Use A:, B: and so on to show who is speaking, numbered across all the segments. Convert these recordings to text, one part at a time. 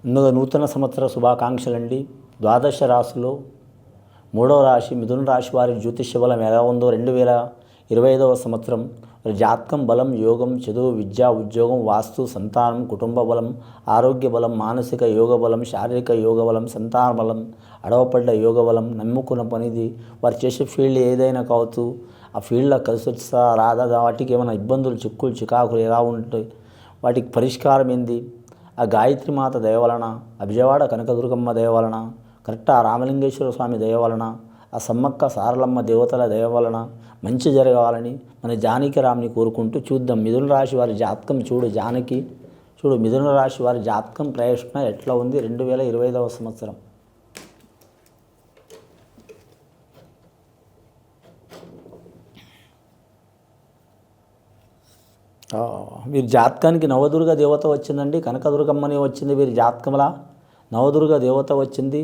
A: ముందుగా నూతన సంవత్సర శుభాకాంక్షలండి. ద్వాదశ రాశిలో మూడవ రాశి మిథున రాశి వారి జ్యోతిష్య బలం ఎలా ఉందో 2025వ సంవత్సరం జాతకం బలం, యోగం, చదువు, విద్య, ఉద్యోగం, వాస్తు, సంతానం, కుటుంబ బలం, ఆరోగ్య బలం, మానసిక యోగ బలం, శారీరక యోగ బలం, సంతాన బలం, అడవపడ్డ యోగ బలం, నమ్ముకున్న పనిది వారు చేసే ఫీల్డ్ ఏదైనా కావచ్చు, ఆ ఫీల్డ్లో కలిసి వచ్చా రాదా, వాటికి ఏమైనా ఇబ్బందులు, చిక్కులు, చికాకులు ఎలా ఉంటాయి, వాటికి పరిష్కారం ఏంది, ఆ గాయత్రి మాత దయ వలన, ఆ విజయవాడ కనకదుర్గమ్మ దయ వలన, కరెక్ట్ ఆ రామలింగేశ్వర స్వామి దయ వలన, ఆ సమ్మక్క సారలమ్మ దేవతల దయ వలన మంచి జరగాలని మన జానకి రామ్ని కోరుకుంటూ చూద్దాం. మిథున రాశి వారి జాతకం చూడు మిథున రాశి వారి జాతకం ప్రయత్న ఎట్లా ఉంది 2025వ సంవత్సరం. వీరి జాతకానికి నవదుర్గ దేవత వచ్చిందండి, కనకదుర్గమ్మని వచ్చింది. వీరి జాతకంలా నవదుర్గ దేవత వచ్చింది.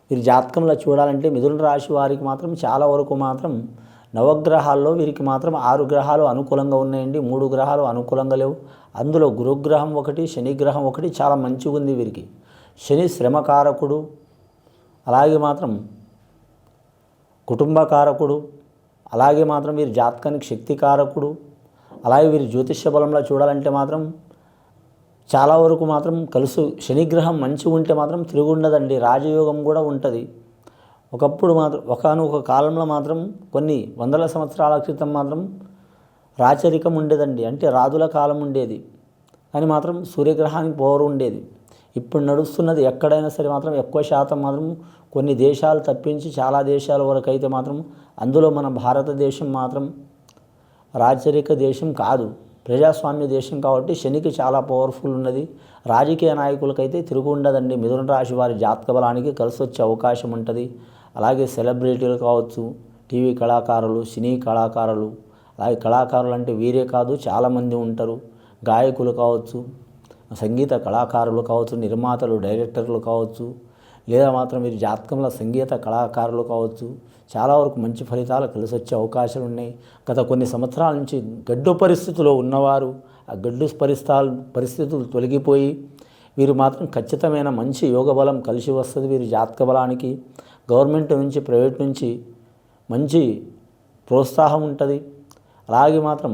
A: వీరి జాతకంలో చూడాలంటే మిథున రాశి వారికి మాత్రం చాలా వరకు మాత్రం నవగ్రహాల్లో వీరికి మాత్రం 6 గ్రహాలు అనుకూలంగా ఉన్నాయండి, 3 గ్రహాలు అనుకూలంగా లేవు. అందులో గురుగ్రహం ఒకటి, శనిగ్రహం ఒకటి చాలా మంచిగా ఉంది వీరికి. శని శ్రమకారకుడు, అలాగే మాత్రం కుటుంబకారకుడు, అలాగే మాత్రం వీరి జాతకానికి శక్తికారకుడు. అలాగే వీరి జ్యోతిష్య బలంలో చూడాలంటే మాత్రం చాలా వరకు మాత్రం శనిగ్రహం మంచిగా ఉంటే మాత్రం తిరుగుండదండి, రాజయోగం కూడా ఉంటుంది. ఒకప్పుడు మాత్రం ఒకానొక కాలంలో మాత్రం కొన్ని వందల సంవత్సరాల క్రితం మాత్రం రాచరికం ఉండేదండి, అంటే రాజుల కాలం ఉండేది, కానీ మాత్రం సూర్యగ్రహానికి పవర్ ఉండేది. ఇప్పుడు నడుస్తున్నది ఎక్కడైనా సరే మాత్రం ఎక్కువ శాతం మాత్రం కొన్ని దేశాలు తప్పించి చాలా దేశాల వరకు అయితే మాత్రం అందులో మన భారతదేశం మాత్రం రాచరిక దేశం కాదు, ప్రజాస్వామ్య దేశం కాబట్టి శనికి చాలా పవర్ఫుల్ ఉన్నది. రాజకీయ నాయకులకైతే తిరుగు ఉండదండి. మిథున రాశి వారి జాతక బలానికి కలిసి వచ్చే అవకాశం ఉంటుంది. అలాగే సెలబ్రిటీలు కావచ్చు, టీవీ కళాకారులు, సినీ కళాకారులు, అలాగే కళాకారులు అంటే వీరే కాదు చాలామంది ఉంటారు. గాయకులు కావచ్చు, సంగీత కళాకారులు కావచ్చు, నిర్మాతలు, డైరెక్టర్లు కావచ్చు, లేదా మాత్రం వీరి జాతకంలో సంగీత కళాకారులు కావచ్చు, చాలా వరకు మంచి ఫలితాలు కలిసి వచ్చే అవకాశాలు ఉన్నాయి. గత కొన్ని సంవత్సరాల నుంచి గడ్డు పరిస్థితుల్లో ఉన్నవారు ఆ గడ్డు పరిస్థితులు తొలగిపోయి వీరు మాత్రం ఖచ్చితమైన మంచి యోగ బలం కలిసి వస్తుంది. వీరి జాతక బలానికి గవర్నమెంట్ నుంచి, ప్రైవేట్ నుంచి మంచి ప్రోత్సాహం ఉంటుంది. అలాగే మాత్రం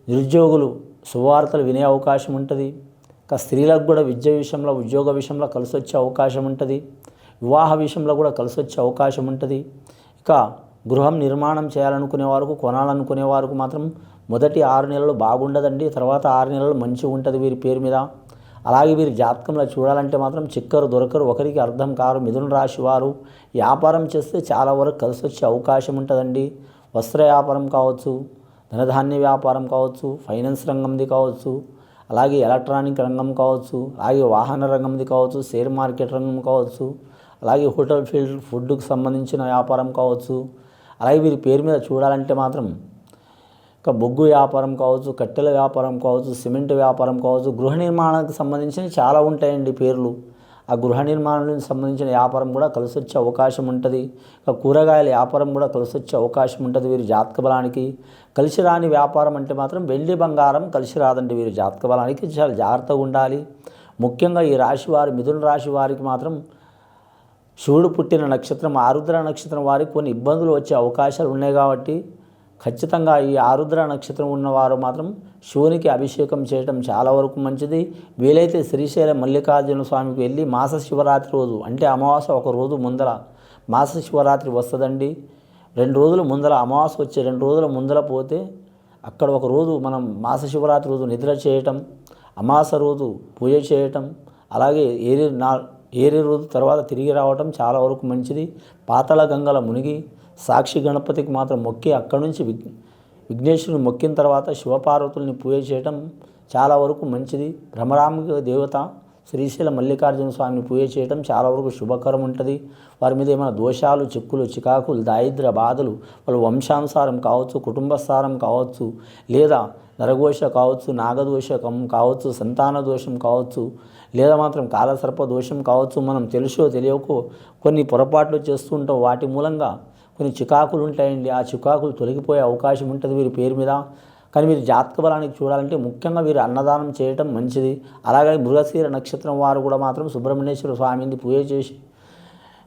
A: నిరుద్యోగులు శుభవార్తలు వినే అవకాశం ఉంటుంది. ఇంకా స్త్రీలకు కూడా విద్య విషయంలో, ఉద్యోగ విషయంలో కలిసి వచ్చే అవకాశం ఉంటుంది. వివాహ విషయంలో కూడా కలిసి వచ్చే అవకాశం ఉంటుంది. ఇక గృహం నిర్మాణం చేయాలనుకునే వారికి, కొనాలనుకునే వారికి మాత్రం మొదటి 6 నెలలు బాగుండదండి, తర్వాత 6 నెలలు మంచిగా ఉంటుంది వీరి పేరు మీద. అలాగే వీరి జాతకంలో చూడాలంటే మాత్రం చిక్కరు దొరకరు, ఒకరికి అర్థం కారు. మిథున రాశి వారు వ్యాపారం చేస్తే చాలా వరకు కలిసి వచ్చే అవకాశం ఉంటుందండి. వస్త్ర వ్యాపారం కావచ్చు, ధనధాన్య వ్యాపారం కావచ్చు, ఫైనాన్స్ రంగంది కావచ్చు, అలాగే ఎలక్ట్రానిక్ రంగం కావచ్చు, అలాగే వాహన రంగంది కావచ్చు, షేర్ మార్కెట్ రంగం కావచ్చు, అలాగే హోటల్ ఫీల్డ్ ఫుడ్కు సంబంధించిన వ్యాపారం కావచ్చు. అలాగే వీరి పేరు మీద చూడాలంటే మాత్రం ఇంకా బొగ్గు వ్యాపారం కావచ్చు, కట్టెల వ్యాపారం కావచ్చు, సిమెంట్ వ్యాపారం కావచ్చు, గృహ నిర్మాణానికి సంబంధించిన చాలా ఉంటాయండి పేర్లు. ఆ గృహ నిర్మాణానికి సంబంధించిన వ్యాపారం కూడా కలిసి వచ్చే అవకాశం ఉంటుంది. ఇక కూరగాయల వ్యాపారం కూడా కలిసి వచ్చే అవకాశం ఉంటుంది. వీరి జాతక బలానికి కలిసి రాని వ్యాపారం అంటే మాత్రం వెండి బంగారం కలిసి రాదండి. వీరి జాతక బలానికి చాలా జాగ్రత్తగా ఉండాలి. ముఖ్యంగా ఈ రాశి వారి, మిథున రాశి వారికి మాత్రం శివుడు పుట్టిన నక్షత్రం ఆరుద్ర నక్షత్రం వారికి కొన్ని ఇబ్బందులు వచ్చే అవకాశాలు ఉన్నాయి. కాబట్టి ఖచ్చితంగా ఈ ఆరుద్ర నక్షత్రం ఉన్నవారు మాత్రం శివునికి అభిషేకం చేయడం చాలా వరకు మంచిది. వీలైతే శ్రీశైలం మల్లికార్జున స్వామికి వెళ్ళి మాస శివరాత్రి రోజు, అంటే అమావాస్య ఒక రోజు ముందర మాస శివరాత్రి వస్తుందండి, 2 రోజుల ముందర అమావాస్య వచ్చే 2 రోజుల ముందర పోతే అక్కడ ఒక రోజు మనం మాస శివరాత్రి రోజు నిద్ర చేయటం, అమావాస్య రోజు పూజ చేయటం, అలాగే ఏరే రోజు తర్వాత తిరిగి రావటం చాలా వరకు మంచిది. పాతాళ గంగల మునిగి సాక్షి గణపతికి మాత్రం మొక్కి అక్కడి నుంచి విఘ్నేశ్వరుని మొక్కిన తర్వాత శివపార్వతుల్ని పూజ చేయటం చాలా వరకు మంచిది. భ్రమరాంబిక దేవత శ్రీశైల మల్లికార్జున స్వామిని పూజ చేయటం చాలా వరకు శుభకరం ఉంటుంది. వారి మీద ఏమైనా దోషాలు, చిక్కులు, చికాకులు, దారిద్ర్య బాధలు, వాళ్ళ వంశానుసారం కావచ్చు, కుటుంబసారం కావచ్చు, లేదా నరఘోష కావచ్చు, నాగదోషకం కావచ్చు, సంతాన దోషం కావచ్చు, లేదా మాత్రం కాలసర్ప దోషం కావచ్చు, మనం తెలుసో తెలియకో కొన్ని పొరపాట్లు చేస్తుంటాం, వాటి మూలంగా కొన్ని చికాకులు ఉంటాయండి. ఆ చికాకులు తొలగిపోయే అవకాశం ఉంటుంది వీరి పేరు మీద. కానీ మీరు జాతక బలానికి చూడాలంటే ముఖ్యంగా వీరు అన్నదానం చేయటం మంచిది. అలాగే మృగశిర నక్షత్రం వారు కూడా మాత్రం సుబ్రహ్మణ్యేశ్వర స్వామిని పూజ చేసి,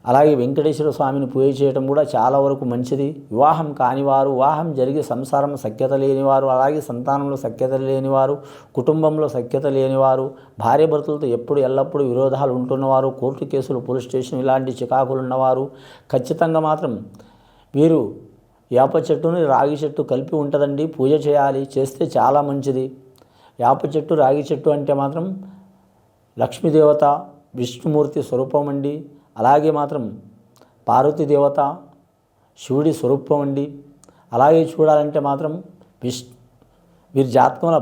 A: అలాగే వెంకటేశ్వర స్వామిని పూజ చేయటం కూడా చాలా వరకు మంచిది. వివాహం కానివారు, వివాహం జరిగి సంసారం సఖ్యత లేనివారు, అలాగే సంతానంలో సఖ్యత లేనివారు, కుటుంబంలో సఖ్యత లేనివారు, భార్యాభర్తలతో ఎల్లప్పుడూ విరోధాలు ఉంటున్నవారు, కోర్టు కేసులు, పోలీస్ స్టేషన్ ఇలాంటి చికాకులు ఉన్నవారు ఖచ్చితంగా మాత్రం వీరు వేప చెట్టుని రాగి చెట్టు కలిపి ఉంటుందండి, పూజ చేయాలి, చేస్తే చాలా మంచిది. వేప చెట్టు రాగి చెట్టు అంటే మాత్రం లక్ష్మీదేవత విష్ణుమూర్తి స్వరూపం అండి. అలాగే మాత్రం పార్వతీదేవత శివుడి స్వరూపం అండి. అలాగే చూడాలంటే మాత్రం వీరి జాతకంలో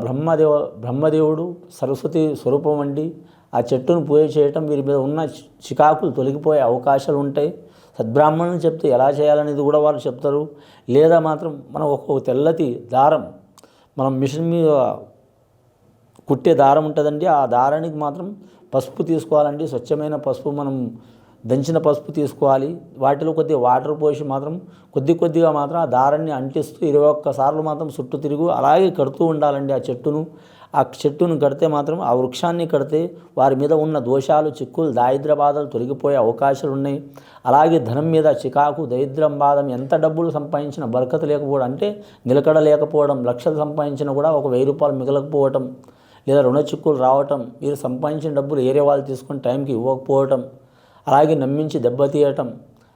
A: బ్రహ్మదేవుడు సరస్వతి స్వరూపం అండి. ఆ చెట్టును పూజ చేయటం వీరి మీద ఉన్న చికాకులు తొలగిపోయే అవకాశాలు ఉంటాయి. సద్బ్రాహ్మణులు చెప్తే ఎలా చేయాలనేది కూడా వారు చెప్తారు. లేదా మాత్రం మనం ఒక తెల్లటి దారం, మనం మిషన్ మీద కుట్టే దారం ఉంటుందండి, ఆ దారానికి మాత్రం పసుపు తీసుకోవాలండి. స్వచ్ఛమైన పసుపు, మనం దంచిన పసుపు తీసుకోవాలి. వాటిలో కొద్దిగా వాటర్ పోసి మాత్రం కొద్దిగా మాత్రం ఆ దారాన్ని అంటిస్తూ 21 సార్లు మాత్రం చుట్టూ తిరుగు అలాగే కడుతూ ఉండాలండి. ఆ చెట్టును కడితే మాత్రం, ఆ వృక్షాన్ని కడితే వారి మీద ఉన్న దోషాలు, చిక్కులు, దారిద్ర్య బాధలు తొలగిపోయే అవకాశాలు ఉన్నాయి. అలాగే ధనం మీద చికాకు, దరిద్రం, బాధం, ఎంత డబ్బులు సంపాదించినా బరకత లేకపోవడం, అంటే నిలకడ లేకపోవడం, లక్షలు సంపాదించినా కూడా ఒక 1000 రూపాయలు మిగలకపోవటం, లేదా రుణ చిక్కులు రావటం, వీరు సంపాదించిన డబ్బులు ఏరే వాళ్ళు తీసుకొని టైంకి ఇవ్వకపోవటం, అలాగే నమ్మించి దెబ్బతీయటం,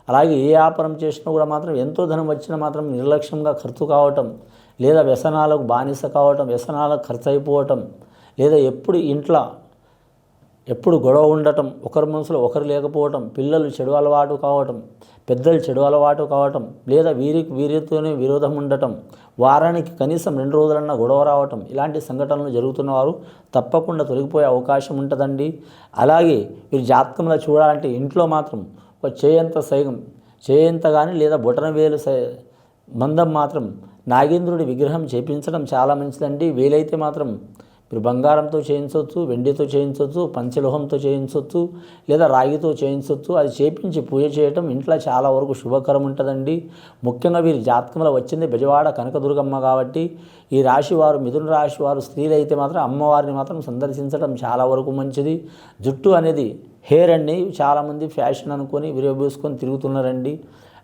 A: అలాగే ఏ వ్యాపారం చేసినా కూడా మాత్రం ఎంతో ధనం వచ్చినా మాత్రం నిర్లక్ష్యంగా ఖర్చు కావటం, లేదా వ్యసనాలకు బానిస కావటం, వ్యసనాలకు ఖర్చు అయిపోవటం, లేదా ఎప్పుడు గొడవ ఉండటం, ఒకరి మనసులో ఒకరు లేకపోవటం, పిల్లలు చెడు అలవాటు కావటం, పెద్దలు చెడు అలవాటు కావటం, లేదా వీరితోనే విరోధం ఉండటం, వారానికి కనీసం 2 రోజులన్నా గొడవ రావటం, ఇలాంటి సంఘటనలు జరుగుతున్నవారు తప్పకుండా తొలగిపోయే అవకాశం ఉంటుందండి. అలాగే వీరి జాతకంలో చూడాలంటే ఇంట్లో మాత్రం ఒక చేయంత కానీ లేదా బొటనవేలు మందం మాత్రం నాగేంద్రుడి విగ్రహం చేపించడం చాలా మంచిదండి. వీలైతే మాత్రం మీరు బంగారంతో చేయించవచ్చు, వెండితో చేయించవచ్చు, పంచలోహంతో చేయించవచ్చు, లేదా రాగితో చేయించవచ్చు. అది చేపించి పూజ చేయటం ఇంట్లో చాలా వరకు శుభకరం ఉంటుందండి. ముఖ్యంగా వీరి జాతకంలో వచ్చింది బెజవాడ కనకదుర్గమ్మ కాబట్టి ఈ రాశివారు, మిథున రాశివారు స్త్రీలైతే మాత్రం అమ్మవారిని మాత్రం సందర్శించడం చాలా వరకు మంచిది. జుట్టు అనేది హెయిర్ అండి, చాలామంది ఫ్యాషన్ అనుకొని విరబోసుకొని తిరుగుతున్నారండి.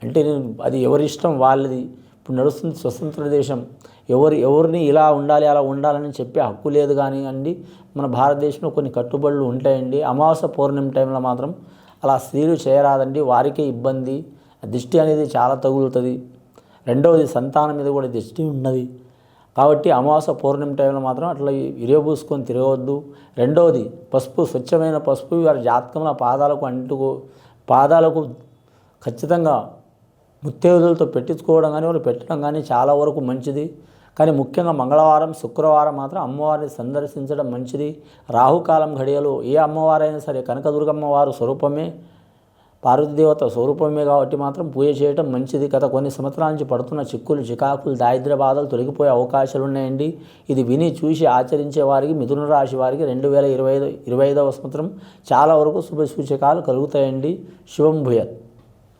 A: అంటే అది ఎవరిష్టం వాళ్ళది. ఇప్పుడు నడుస్తుంది స్వతంత్ర దేశం. ఎవరిని ఇలా ఉండాలి అలా ఉండాలని చెప్పే హక్కు లేదు. కానీ అండి మన భారతదేశంలో కొన్ని కట్టుబడులు ఉంటాయండి. అమావాస్య పౌర్ణమి టైంలో మాత్రం అలా స్త్రీలు చేయరాదండి, వారికే ఇబ్బంది. దిష్టి అనేది చాలా తగులుతుంది. రెండవది సంతానం మీద కూడా దిష్టి ఉన్నది కాబట్టి అమావాస్య పౌర్ణమి టైంలో మాత్రం అట్లా విరబూసుకొని తిరగవద్దు. రెండవది పసుపు, స్వచ్ఛమైన పసుపు వారి జాతకంలో పాదాలకు ఖచ్చితంగా ముత్తైదులతో పెట్టించుకోవడం కానీ వాళ్ళు పెట్టడం కానీ చాలా వరకు మంచిది. కానీ ముఖ్యంగా మంగళవారం, శుక్రవారం మాత్రం అమ్మవారిని సందర్శించడం మంచిది. రాహుకాలం ఘడియలో ఏ అమ్మవారైనా సరే కనకదుర్గమ్మ వారు స్వరూపమే, పార్వతీదేవత స్వరూపమే కాబట్టి మాత్రం పూజ చేయటం మంచిది. గత కొన్ని సంవత్సరాల నుంచి పడుతున్న చిక్కులు, చికాకులు, దారిద్ర్య బాధలు తొలగిపోయే అవకాశాలు ఉన్నాయండి. ఇది విని చూసి ఆచరించే వారికి, మిథున రాశి వారికి 2025వ సంవత్సరం చాలా వరకు శుభ సూచకాలు కలుగుతాయండి. శుభం భూయాత్.